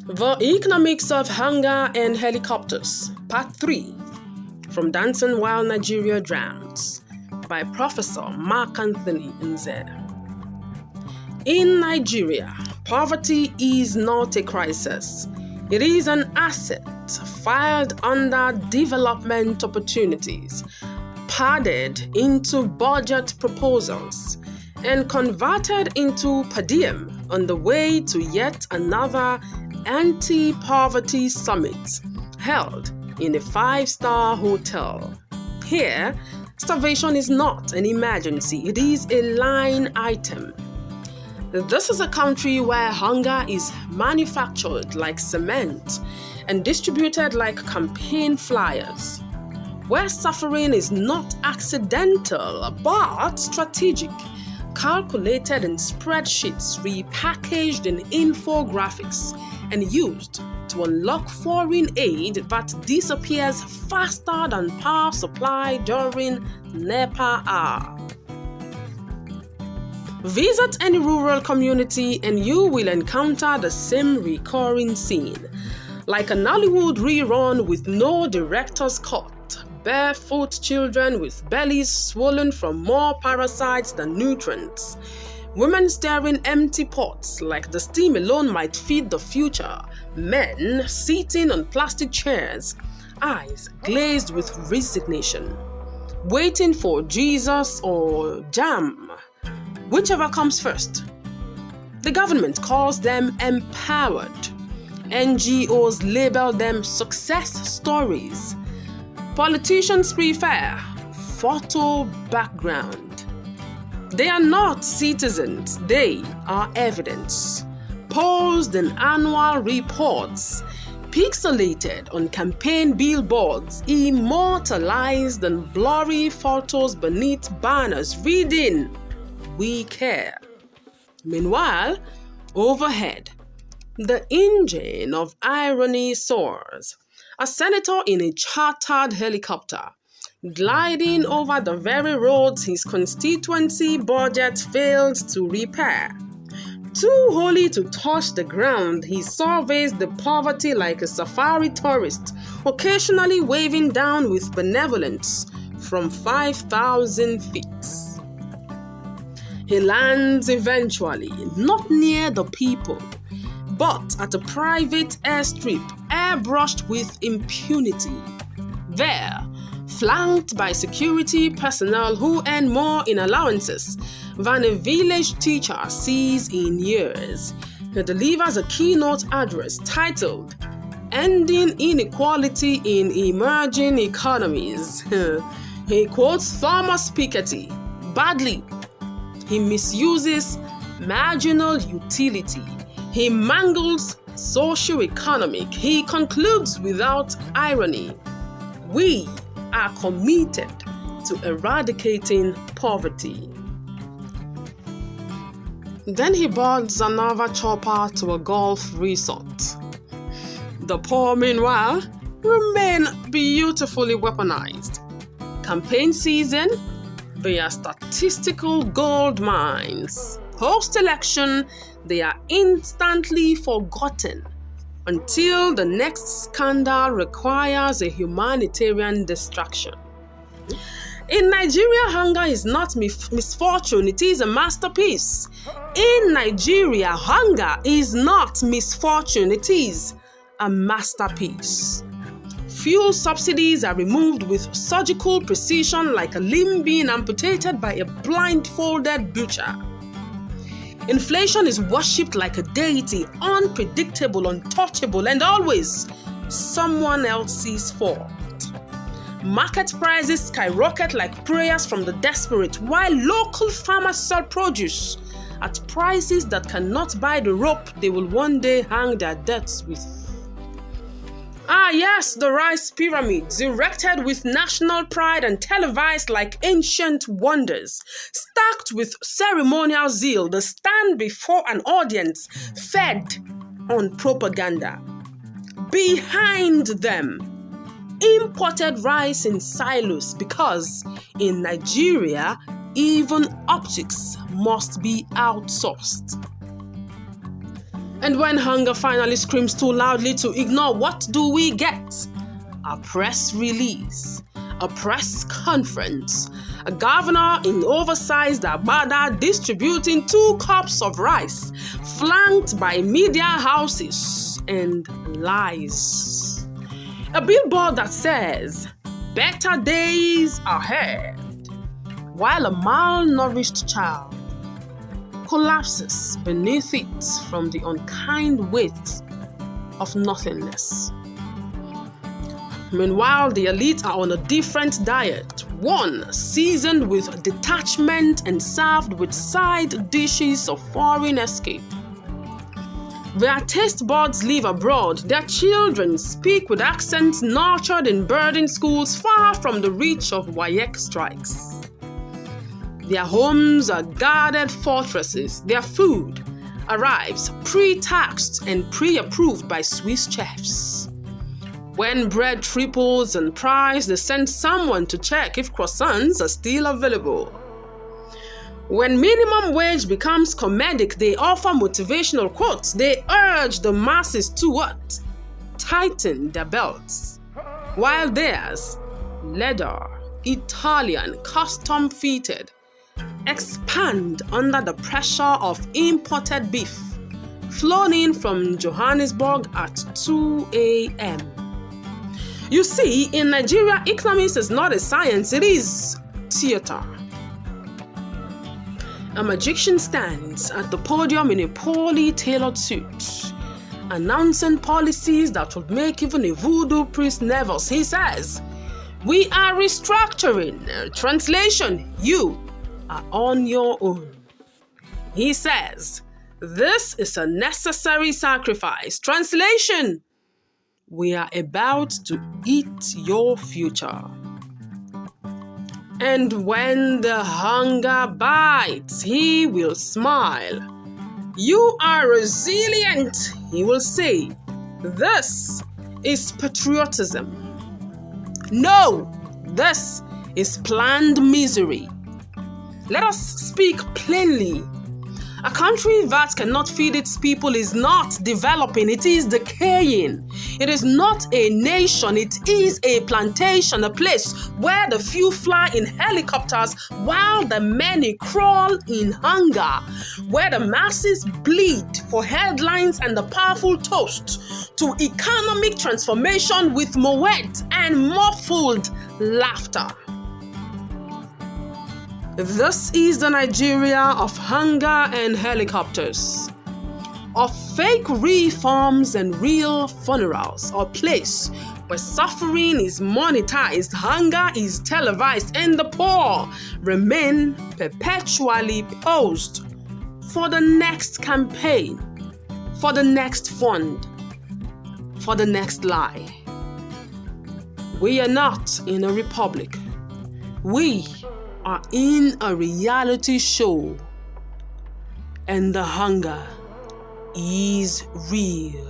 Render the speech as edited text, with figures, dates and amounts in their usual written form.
The Economics of Hunger and Helicopters, Part 3, from Dancing While Nigeria Drowns, by Professor MarkAnthony Nze. In Nigeria, poverty is not a crisis. It is an asset filed under development opportunities, padded into budget proposals, and converted into per diem on the way to yet another anti-poverty summit held in a 5-star hotel. Here, starvation is not an emergency, it is a line item. This is a country where hunger is manufactured like cement and distributed like campaign flyers, where suffering is not accidental but strategic, calculated in spreadsheets, repackaged in infographics, and used to unlock foreign aid that disappears faster than power supply during NEPA hour. Visit any rural community and you will encounter the same recurring scene, like a Nollywood rerun with no director's cut. Barefoot children with bellies swollen from more parasites than nutrients. Women staring empty pots like the steam alone might feed the future. Men sitting on plastic chairs, eyes glazed with resignation, waiting for Jesus or jam, whichever comes first. The government calls them empowered. NGOs label them success stories. Politicians prefer photo background. They are not citizens, they are evidence. Posed in annual reports, pixelated on campaign billboards, immortalized in blurry photos beneath banners reading, "We care." Meanwhile, overhead, the engine of irony soars. A senator in a chartered helicopter, gliding over the very roads his constituency budget failed to repair. Too holy to touch the ground, he surveys the poverty like a safari tourist, occasionally waving down with benevolence from 5,000 feet. He lands eventually, not near the people, but at a private airstrip airbrushed with impunity. There, flanked by security personnel who earn more in allowances than a village teacher sees in years, he delivers a keynote address titled "Ending Inequality in Emerging Economies." He quotes Thomas Piketty badly. He misuses marginal utility. He mangles socio-economic. He concludes without irony. We are committed to eradicating poverty. Then he boards another chopper to a golf resort. The poor, meanwhile, remain beautifully weaponized. Campaign season, they are statistical gold mines. Post-election, they are instantly forgotten until the next scandal requires a humanitarian distraction. In Nigeria, hunger is not misfortune, it is a masterpiece. In Nigeria, hunger is not misfortune, it is a masterpiece. Fuel subsidies are removed with surgical precision like a limb being amputated by a blindfolded butcher. Inflation is worshipped like a deity, unpredictable, untouchable, and always someone else's fault. Market prices skyrocket like prayers from the desperate, while local farmers sell produce at prices that cannot buy the rope they will one day hang their debts with. Ah yes, the rice pyramids, erected with national pride and televised like ancient wonders, stacked with ceremonial zeal, they stand before an audience fed on propaganda. Behind them, imported rice in silos, because in Nigeria, even optics must be outsourced. And when hunger finally screams too loudly to ignore, what do we get? A press release, a press conference, a governor in oversized agbada distributing 2 cups of rice, flanked by media houses and lies. A billboard that says, "Better days ahead," while a malnourished child collapses beneath it from the unkind weight of nothingness. Meanwhile, the elite are on a different diet, one seasoned with detachment and served with side dishes of foreign escape. Their taste buds live abroad. Their children speak with accents nurtured in boarding schools far from the reach of WAEC strikes. Their homes are guarded fortresses. Their food arrives pre-taxed and pre-approved by Swiss chefs. When bread triples in price, they send someone to check if croissants are still available. When minimum wage becomes comedic, they offer motivational quotes. They urge the masses to what? Tighten their belts. While theirs, leather, Italian, custom-fitted, expand under the pressure of imported beef, flown in from Johannesburg at 2 a.m. You see, in Nigeria, economics is not a science, it is theater. A magician stands at the podium in a poorly tailored suit, announcing policies that would make even a voodoo priest nervous. He says, "We are restructuring." Translation, you are on your own. He says, "This is a necessary sacrifice." Translation, we are about to eat your future. And when the hunger bites, he will smile. "You are resilient," he will say. "This is patriotism." No, this is planned misery. Let us speak plainly. A country that cannot feed its people is not developing, it is decaying. It is not a nation, it is a plantation, a place where the few fly in helicopters while the many crawl in hunger, where the masses bleed for headlines and the powerful toast to economic transformation with moet and muffled laughter. This is the Nigeria of hunger and helicopters, of fake reforms and real funerals, a place where suffering is monetized, hunger is televised, and the poor remain perpetually posed for the next campaign, for the next fund, for the next lie. We are not in a republic. We are in a reality show, and the hunger is real.